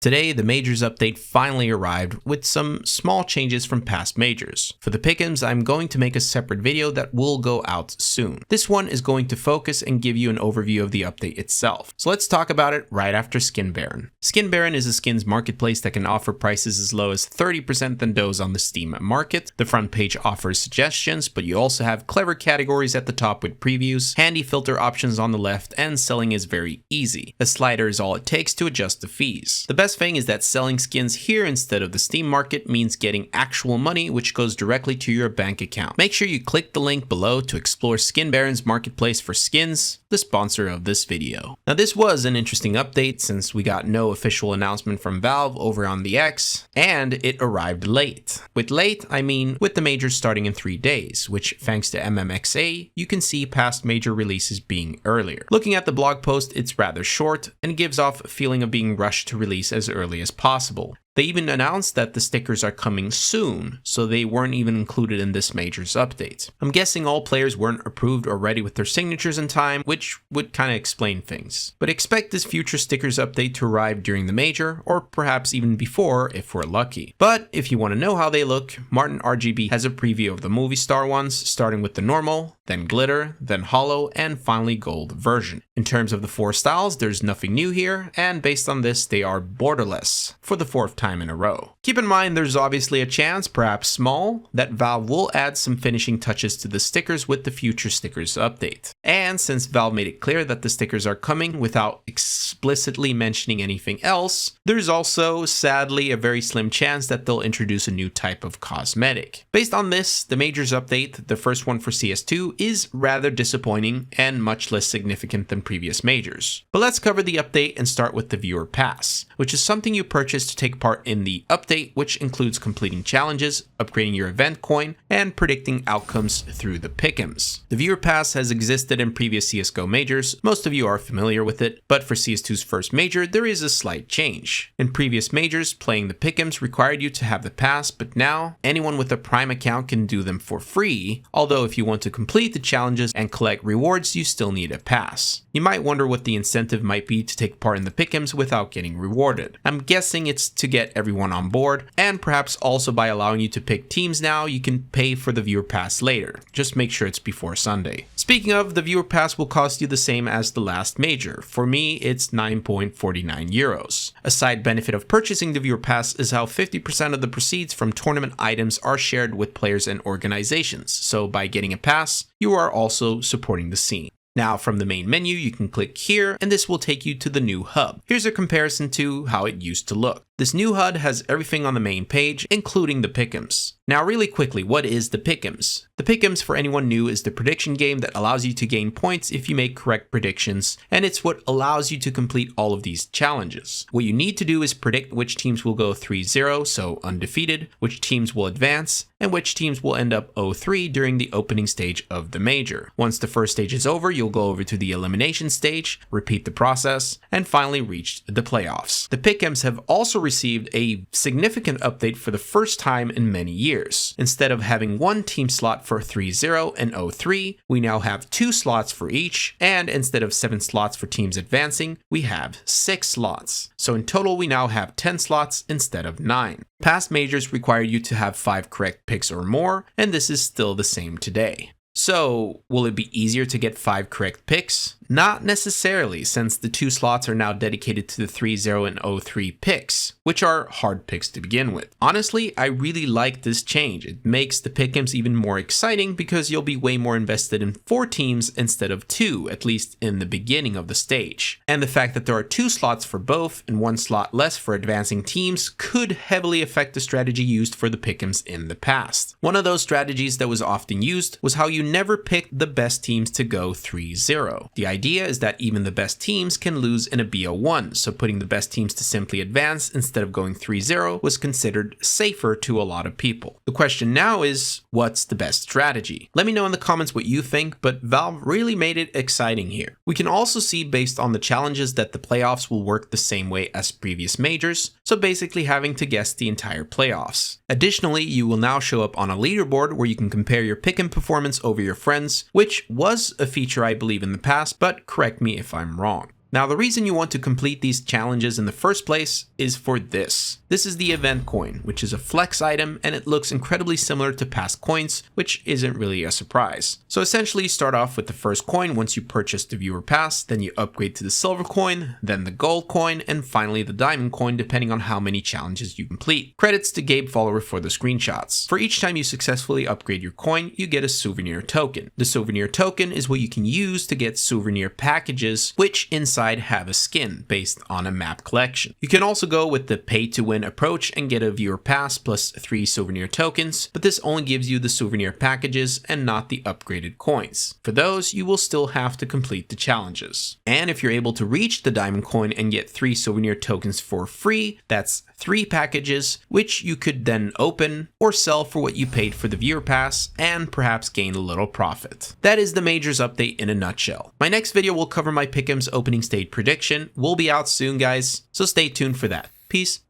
Today, the Majors update finally arrived with some small changes from past Majors. For the pick'ems, I'm going to make a separate video that will go out soon. This one is going to focus and give you an overview of the update itself. So let's talk about it right after Skin Baron. Skin Baron is a skins marketplace that can offer prices as low as 30% than those on the Steam market. The front page offers suggestions, but you also have clever categories at the top with previews, handy filter options on the left, and selling is very easy. A slider is all it takes to adjust the fees. The best thing is that selling skins here instead of the Steam market means getting actual money, which goes directly to your bank account. Make sure you click the link below to explore Skin Baron's marketplace for skins, the sponsor of this video. Now this was an interesting update since we got no official announcement from Valve over on the X, and it arrived late. With late, I mean with the majors starting in 3 days, which thanks to MMXA, you can see past major releases being earlier. Looking at the blog post, it's rather short and gives off a feeling of being rushed to release as early as possible. They even announced that the stickers are coming soon, so they weren't even included in this Majors update. I'm guessing all players weren't approved or ready with their signatures in time, which would kinda explain things. But expect this future stickers update to arrive during the Major, or perhaps even before if we're lucky. But if you want to know how they look, Martin RGB has a preview of the movie star ones, starting with the normal, then glitter, then hollow, and finally gold version. In terms of the 4 styles, there's nothing new here, and based on this, they are borderless for the 4th time in a row. Keep in mind there's obviously a chance, perhaps small, that Valve will add some finishing touches to the stickers with the future stickers update. And since Valve made it clear that the stickers are coming without explicitly mentioning anything else, there's also sadly a very slim chance that they'll introduce a new type of cosmetic. Based on this, the Majors update, the first one for CS2, is rather disappointing and much less significant than previous Majors. But let's cover the update and start with the Viewer Pass, which is something you purchase to take part in the update, which includes completing challenges, upgrading your event coin, and predicting outcomes through the pick'ems. The Viewer Pass has existed in previous CSGO Majors, most of you are familiar with it, but for CS2's first Major, there is a slight change. In previous Majors, playing the pick'ems required you to have the pass, but now, anyone with a Prime account can do them for free, although if you want to complete the challenges and collect rewards, you still need a pass. You might wonder what the incentive might be to take part in the pick'ems without getting rewarded. I'm guessing it's to get everyone on board, and perhaps also by allowing you to pick teams now, you can pay for the Viewer Pass later. Just make sure it's before Sunday. Speaking of, the Viewer Pass will cost you the same as the last Major. For me, it's 9.49 euros. A side benefit of purchasing the Viewer Pass is how 50% of the proceeds from tournament items are shared with players and organizations, so by getting a pass, you are also supporting the scene. Now from the main menu, you can click here, and this will take you to the new hub. Here's a comparison to how it used to look. This new HUD has everything on the main page, including the pick'ems. Now really quickly, what is the pick'ems? The pick'ems, for anyone new, is the prediction game that allows you to gain points if you make correct predictions, and it's what allows you to complete all of these challenges. What you need to do is predict which teams will go 3-0, so undefeated, which teams will advance, and which teams will end up 0-3 during the opening stage of the Major. Once the first stage is over, you'll go over to the elimination stage, repeat the process, and finally reach the playoffs. The pick'ems have also received a significant update for the first time in many years. Instead of having one team slot for 3-0 and 0-3, we now have 2 slots for each, and instead of 7 slots for teams advancing, we have 6 slots. So in total, we now have 10 slots instead of 9. Past Majors require you to have 5 correct picks or more, and this is still the same today. So, will it be easier to get 5 correct picks? Not necessarily, since the 2 slots are now dedicated to the 3-0 and 0-3 picks, which are hard picks to begin with. Honestly, I really like this change. It makes the pick'ems even more exciting because you'll be way more invested in 4 teams instead of 2, at least in the beginning of the stage. And the fact that there are 2 slots for both and 1 slot less for advancing teams could heavily affect the strategy used for the pick'ems in the past. One of those strategies that was often used was how you never picked the best teams to go 3-0. The idea is that even the best teams can lose in a BO1, so putting the best teams to simply advance instead of going 3-0 was considered safer to a lot of people. The question now is, what's the best strategy? Let me know in the comments what you think, but Valve really made it exciting here. We can also see based on the challenges that the playoffs will work the same way as previous Majors, so basically having to guess the entire playoffs. Additionally, you will now show up on a leaderboard where you can compare your pick'em performance over your friends, which was a feature I believe in the past, but correct me if I'm wrong. Now, the reason you want to complete these challenges in the first place is for this. This is the event coin, which is a flex item, and it looks incredibly similar to past coins, which isn't really a surprise. So essentially, you start off with the first coin once you purchase the viewer pass, then you upgrade to the silver coin, then the gold coin, and finally the diamond coin, depending on how many challenges you complete. Credits to Gabe Follower for the screenshots. For each time you successfully upgrade your coin, you get a souvenir token. The souvenir token is what you can use to get souvenir packages, which inside have a skin based on a map collection. You can also go with the pay to win approach and get a viewer pass plus 3 souvenir tokens, but this only gives you the souvenir packages and not the upgraded coins. For those, you will still have to complete the challenges. And if you're able to reach the diamond coin and get 3 souvenir tokens for free, that's 3 packages, which you could then open or sell for what you paid for the viewer pass and perhaps gain a little profit. That is the majors update in a nutshell. My next video will cover my Pick'ems opening state prediction. Will be out soon, guys, so stay tuned for that. Peace.